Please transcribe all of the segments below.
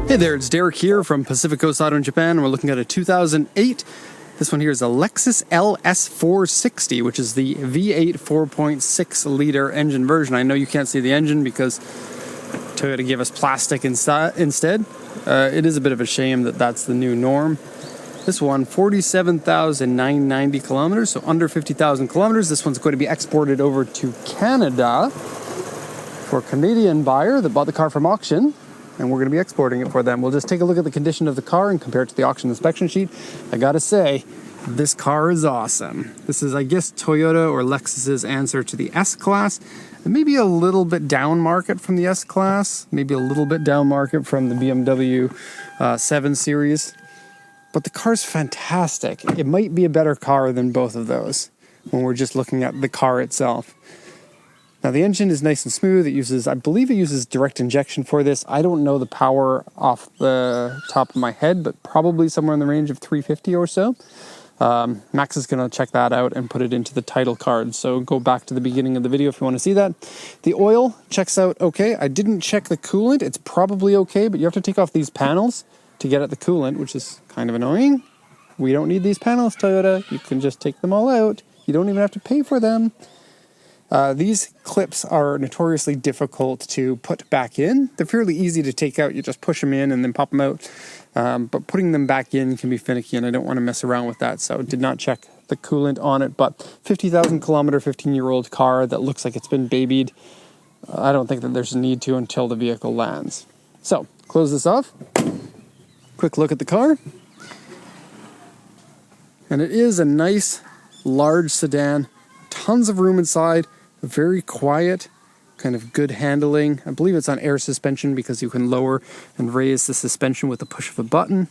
Hey there, it's Derek here from Pacific Coast Auto in Japan. We're looking at a 2008. This one here is a Lexus LS460, which is the V8 4.6 liter engine version. I know you can't see the engine because Toyota gave us plastic instead. It is a bit of a shame that that's the new norm. This one, 47,990 kilometers, so under 50,000 kilometers. This one's going to be exported over to Canada for a Canadian buyer that bought the car from auction. And we're going to be exporting it for them. We'll just take a look at the condition of the car and compare it to the auction inspection sheet. I gotta say, this car is awesome. This is, I guess, Toyota or Lexus's answer to the S-Class. Maybe a little bit down market from the S-Class. Maybe a little bit down market from the BMW 7 Series. But the car's fantastic. It might be a better car than both of those when we're just looking at the car itself. Now the engine is nice and smooth. I believe it uses direct injection for this. I don't know the power off the top of my head, but probably somewhere in the range of 350 or so. Max is going to check that out and put it into the title card. So go back to the beginning of the video if you want to see that. The oil checks out okay. I didn't check the coolant. It's probably okay, but you have to take off these panels to get at the coolant, which is kind of annoying. We don't need these panels, Toyota. You can just take them all out. You don't even have to pay for them. These clips are notoriously difficult to put back in. They're fairly easy to take out. You just push them in and then pop them out. But putting them back in can be finicky, and I don't want to mess around with that. So did not check the coolant on it. But 50,000 kilometer, 15-year-old car that looks like it's been babied. I don't think that there's a need to until the vehicle lands. So close this off. Quick look at the car. And it is a nice, large sedan. Tons of room inside. Very quiet, kind of good handling. I believe it's on air suspension because you can lower and raise the suspension with the push of a button.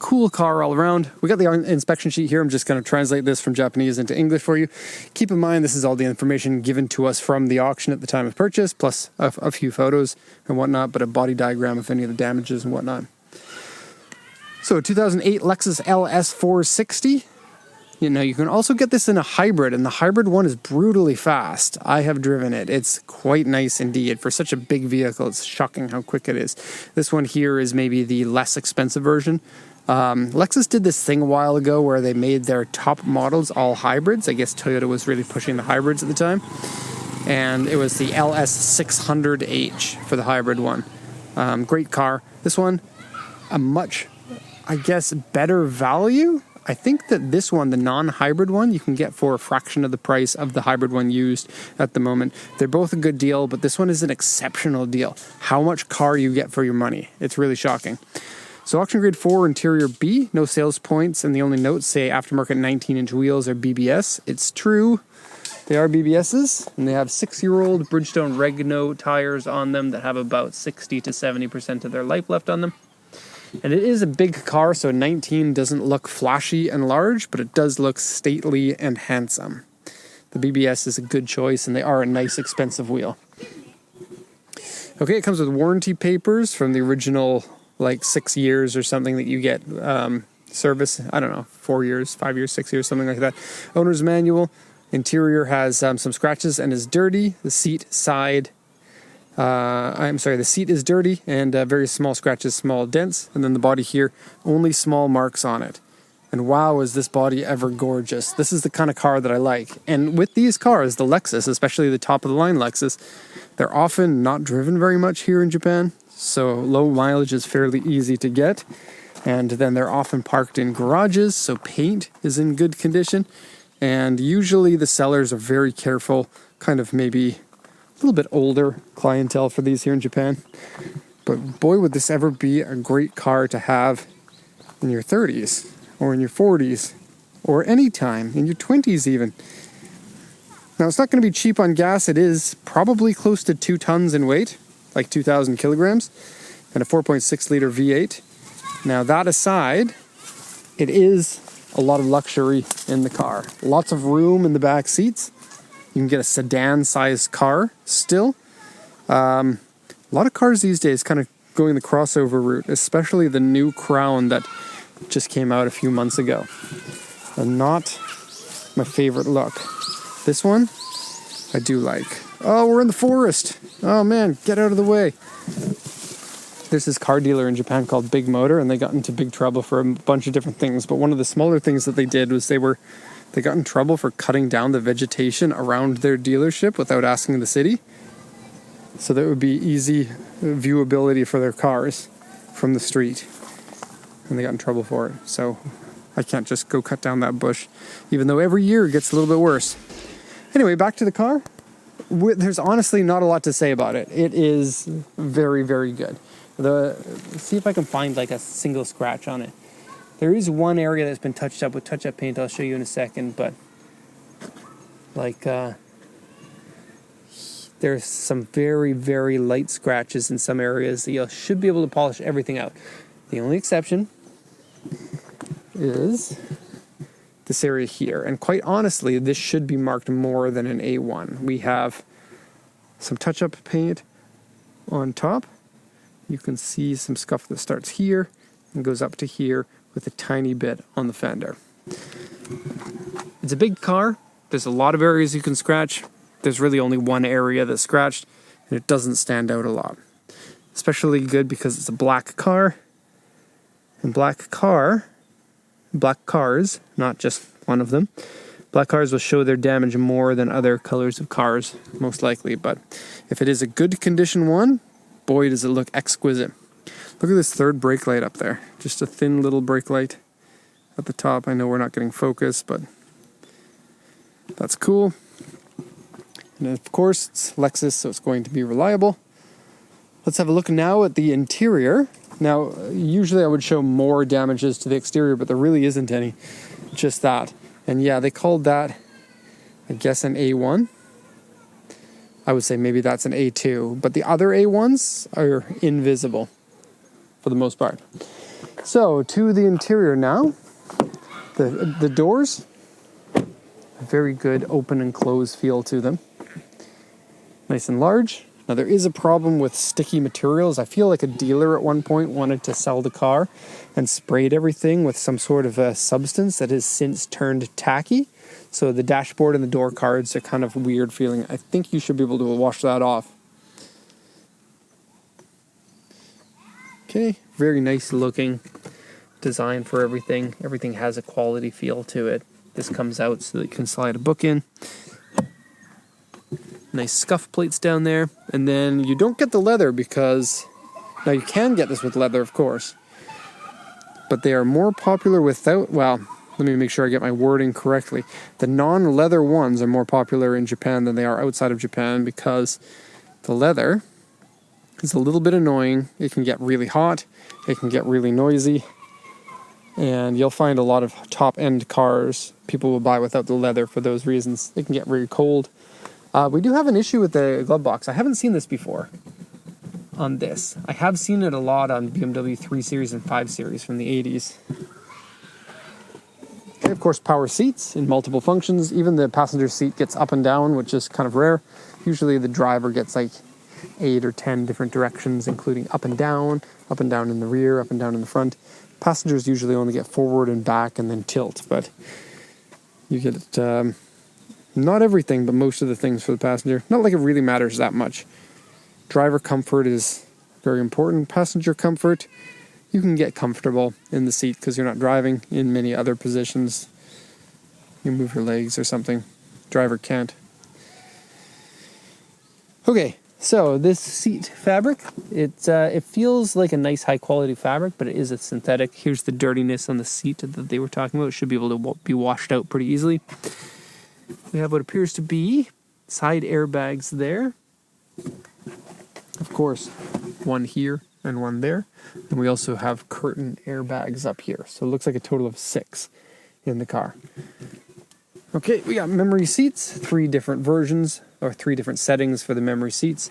Cool car all around. We got the inspection sheet here. I'm just going to translate this from Japanese into English for you. Keep in mind, this is all the information given to us from the auction at the time of purchase, plus a few photos and whatnot, but a body diagram of any of the damages and whatnot. So 2008 Lexus LS460. You know, you can also get this in a hybrid, and the hybrid one is brutally fast. I have driven it. It's quite nice indeed. For such a big vehicle, it's shocking how quick it is. This one here is maybe the less expensive version. Lexus did this thing a while ago where they made their top models all hybrids. I guess Toyota was really pushing the hybrids at the time. And it was the LS600H for the hybrid one. Great car. This one, a much, I guess, better value. I think that this one, the non-hybrid one, you can get for a fraction of the price of the hybrid one used at the moment. They're both a good deal, but this one is an exceptional deal. How much car you get for your money. It's really shocking. So auction grade 4, interior B, no sales points, and the only notes say aftermarket 19-inch wheels are BBS. It's true. They are BBSs, and they have 6-year-old Bridgestone Regno tires on them that have about 60 to 70% of their life left on them. And it is a big car, so 19 doesn't look flashy and large, but it does look stately and handsome. The BBS is a good choice, and they are a nice, expensive wheel. Okay, it comes with warranty papers from the original, 6 years or something that you get service. I don't know, 4 years, 5 years, 6 years, something like that. Owner's manual. Interior has some scratches and is dirty. The seat side... the seat is dirty and very small scratches, small dents, and then the body here, only small marks on it. And wow, is this body ever gorgeous. This is the kind of car that I like. And with these cars, the Lexus, especially the top of the line Lexus, they're often not driven very much here in Japan, so low mileage is fairly easy to get. And then they're often parked in garages, so paint is in good condition. And usually the sellers are very careful, kind of maybe a little bit older clientele for these here in Japan. But boy, would this ever be a great car to have in your 30s or in your 40s or any time, in your 20s even. Now, it's not going to be cheap on gas. It is probably close to 2 tons in weight, like 2,000 kilograms, and a 4.6 liter V8. Now, that aside, it is a lot of luxury in the car. Lots of room in the back seats. You can get a sedan-sized car still. A lot of cars these days kind of going the crossover route, especially the new Crown that just came out a few months ago. And not my favorite look. This one, I do like. Oh, we're in the forest. Oh man, get out of the way. There's this car dealer in Japan called Big Motor, and they got into big trouble for a bunch of different things. But one of the smaller things that they did was they got in trouble for cutting down the vegetation around their dealership without asking the city. So that would be easy viewability for their cars from the street. And they got in trouble for it. So I can't just go cut down that bush, even though every year it gets a little bit worse. Anyway, back to the car. There's honestly not a lot to say about it. It is very, very good. See if I can find like a single scratch on it. There is one area that's been touched up with touch-up paint. I'll show you in a second, but like there's some very, very light scratches in some areas that you should be able to polish everything out. The only exception is this area here, and quite honestly, this should be marked more than an A1. We have some touch-up paint on top. You can see some scuff that starts here and goes up to here with a tiny bit on the fender. It's a big car. There's a lot of areas you can scratch. There's really only one area that's scratched, and it doesn't stand out a lot. Especially good because it's a black car. And black cars, not just one of them, black cars will show their damage more than other colors of cars, most likely. But if it is a good condition one, boy, does it look exquisite. Look at this third brake light up there. Just a thin little brake light at the top. I know we're not getting focus, but that's cool. And of course, it's Lexus, so it's going to be reliable. Let's have a look now at the interior. Now, usually I would show more damages to the exterior, but there really isn't any. Just that. And yeah, they called that, I guess, an A1. I would say maybe that's an A2, but the other A1s are invisible for the most part. So to the interior now. The doors, a very good open and close feel to them. Nice and large. Now there is a problem with sticky materials. I feel like a dealer at one point wanted to sell the car and sprayed everything with some sort of a substance that has since turned tacky. So the dashboard and the door cards are kind of weird feeling. I think you should be able to wash that off. Okay, very nice looking design for everything. Everything has a quality feel to it. This comes out so that you can slide a book in. Nice scuff plates down there. And then you don't get the leather because, now you can get this with leather, of course, but they are more popular without, well, let me make sure I get my wording correctly. The non-leather ones are more popular in Japan than they are outside of Japan because the leather is a little bit annoying. It can get really hot. It can get really noisy. And you'll find a lot of top-end cars people will buy without the leather for those reasons. It can get really cold. We do have an issue with the glove box. I haven't seen this before on this. I have seen it a lot on BMW 3 Series and 5 Series from the 80s. Okay, of course, power seats in multiple functions. Even the passenger seat gets up and down, which is kind of rare. Usually the driver gets like 8 or 10 different directions, including up and down in the rear, up and down in the front. Passengers usually only get forward and back and then tilt, but you get not everything, but most of the things for the passenger. Not like it really matters that much. Driver comfort is very important. Passenger comfort, you can get comfortable in the seat because you're not driving in many other positions. You move your legs or something. Driver can't. Okay, so this seat fabric, it feels like a nice high quality fabric, but it is a synthetic. Here's the dirtiness on the seat that they were talking about. It should be able to be washed out pretty easily. We have what appears to be side airbags there. Of course, one here and one there. And we also have curtain airbags up here. So it looks like a total of 6 in the car. Okay, we got memory seats, 3 different versions or 3 different settings for the memory seats.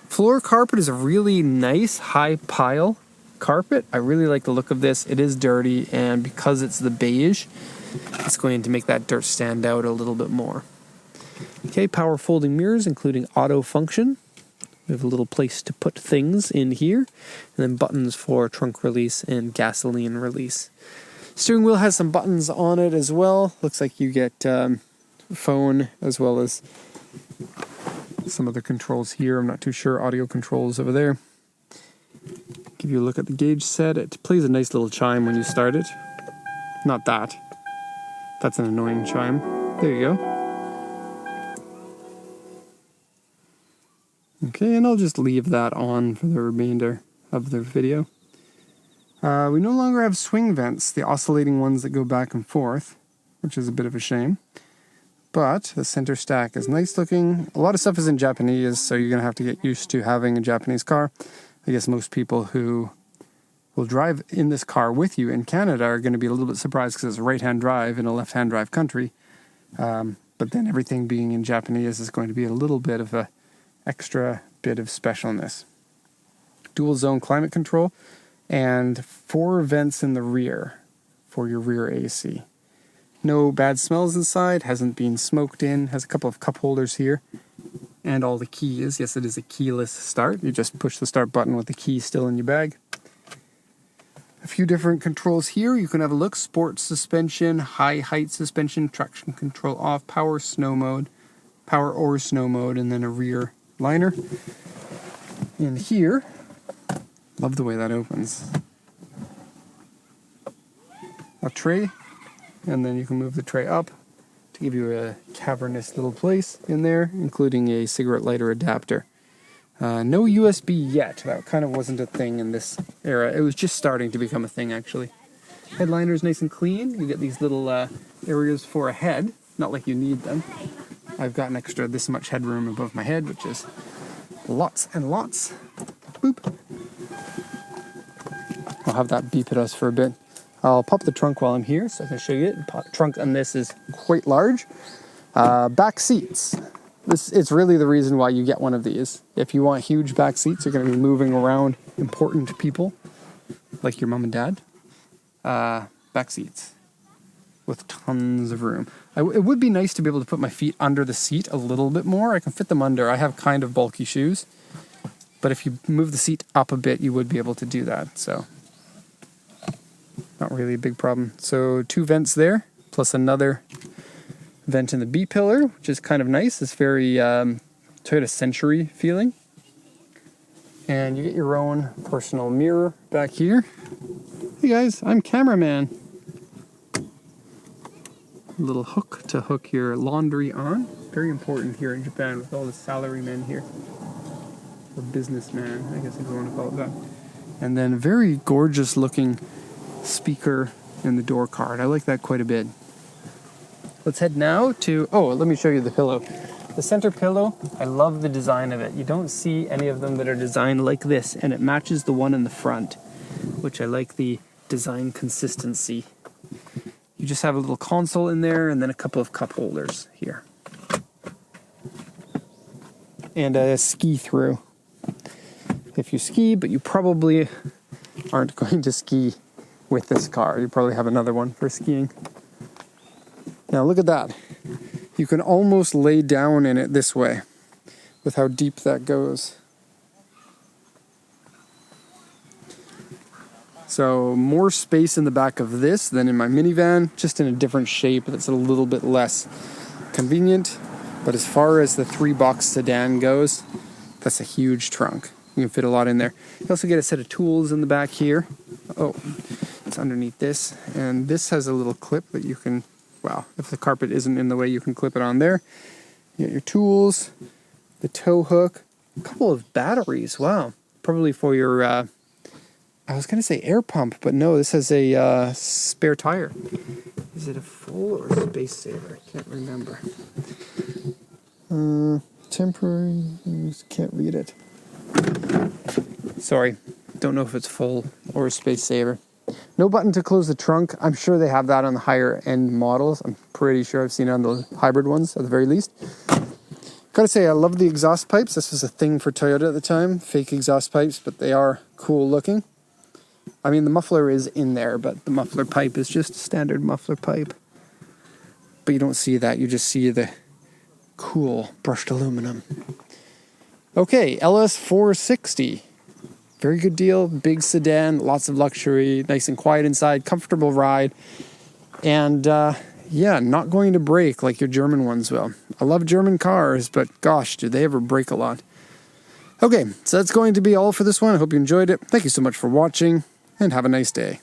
Floor carpet is a really nice high pile carpet. I really like the look of this. It is dirty, and because it's the beige, it's going to make that dirt stand out a little bit more. Okay, power folding mirrors, including auto function. We have a little place to put things in here, and then buttons for trunk release and gasoline release. Steering wheel has some buttons on it as well. Looks like you get phone, as well as some other controls here. I'm not too sure. Audio controls over there. Give you a look at the gauge set. It plays a nice little chime when you start it. Not that. That's an annoying chime. There you go. Okay, and I'll just leave that on for the remainder of the video. We no longer have swing vents, the oscillating ones that go back and forth, which is a bit of a shame. But the center stack is nice looking. A lot of stuff is in Japanese, so you're going to have to get used to having a Japanese car. I guess most people who will drive in this car with you in Canada are going to be a little bit surprised because it's a right-hand drive in a left-hand drive country. But then everything being in Japanese is going to be a little bit of a extra bit of specialness. Dual zone climate control and 4 vents in the rear for your rear AC. No bad smells inside, hasn't been smoked in, has a couple of cup holders here, and all the keys. Yes, it is a keyless start. You just push the start button with the key still in your bag. A few different controls here. You can have a look. Sport suspension, high height suspension, traction control off, power snow mode, power or snow mode, and then a rear liner. In here, love the way that opens. A tray, and then you can move the tray up to give you a cavernous little place in there, including a cigarette lighter adapter. No USB yet. That kind of wasn't a thing in this era. It was just starting to become a thing, actually. Headliner is nice and clean. You get these little areas for a head, not like you need them. I've got an extra this much headroom above my head, which is lots and lots. Boop. I'll have that beep at us for a bit. I'll pop the trunk while I'm here so I can show you it. The trunk on this is quite large. Back seats. It's really the reason why you get one of these. If you want huge back seats, you're going to be moving around important people, like your mom and dad. Back seats with tons of room. It would be nice to be able to put my feet under the seat a little bit more. I can fit them under. I have kind of bulky shoes. But if you move the seat up a bit, you would be able to do that. So, not really a big problem. So, 2 vents there, plus another vent in the B-pillar, which is kind of nice. It's very Toyota Century feeling. And you get your own personal mirror back here. Hey guys, I'm cameraman. Little hook to hook your laundry on. Very important here in Japan with all the salarymen here. Or businessman, I guess if you want to call it that. And then a very gorgeous looking speaker in the door card. I like that quite a bit. Let's head now to, let me show you the pillow. The center pillow, I love the design of it. You don't see any of them that are designed like this, and it matches the one in the front, which I like the design consistency. You just have a little console in there and then a couple of cup holders here. And a ski through. If you ski, but you probably aren't going to ski with this car. You probably have another one for skiing. Now look at that. You can almost lay down in it this way with how deep that goes. So more space in the back of this than in my minivan, just in a different shape that's a little bit less convenient. But as far as the 3-box sedan goes, that's a huge trunk. You can fit a lot in there. You also get a set of tools in the back here. Oh, it's underneath this. And this has a little clip that you can, if the carpet isn't in the way, you can clip it on there. You get your tools, the tow hook, a couple of batteries. Wow. Probably for your, I was going to say air pump, but no, this has a spare tire. Is it a full or space saver? I can't remember. Temporary, can't read it. Sorry, don't know if it's full or a space saver. No button to close the trunk. I'm sure they have that on the higher end models. I'm pretty sure I've seen it on the hybrid ones at the very least. Gotta say, I love the exhaust pipes. This was a thing for Toyota at the time. Fake exhaust pipes, but they are cool looking. I mean, the muffler is in there, but the muffler pipe is just a standard muffler pipe. But you don't see that. You just see the cool brushed aluminum. Okay, LS460. Very good deal. Big sedan, lots of luxury, nice and quiet inside, comfortable ride. And yeah, not going to break like your German ones will. I love German cars, but gosh, do they ever break a lot. Okay, so that's going to be all for this one. I hope you enjoyed it. Thank you so much for watching, and have a nice day.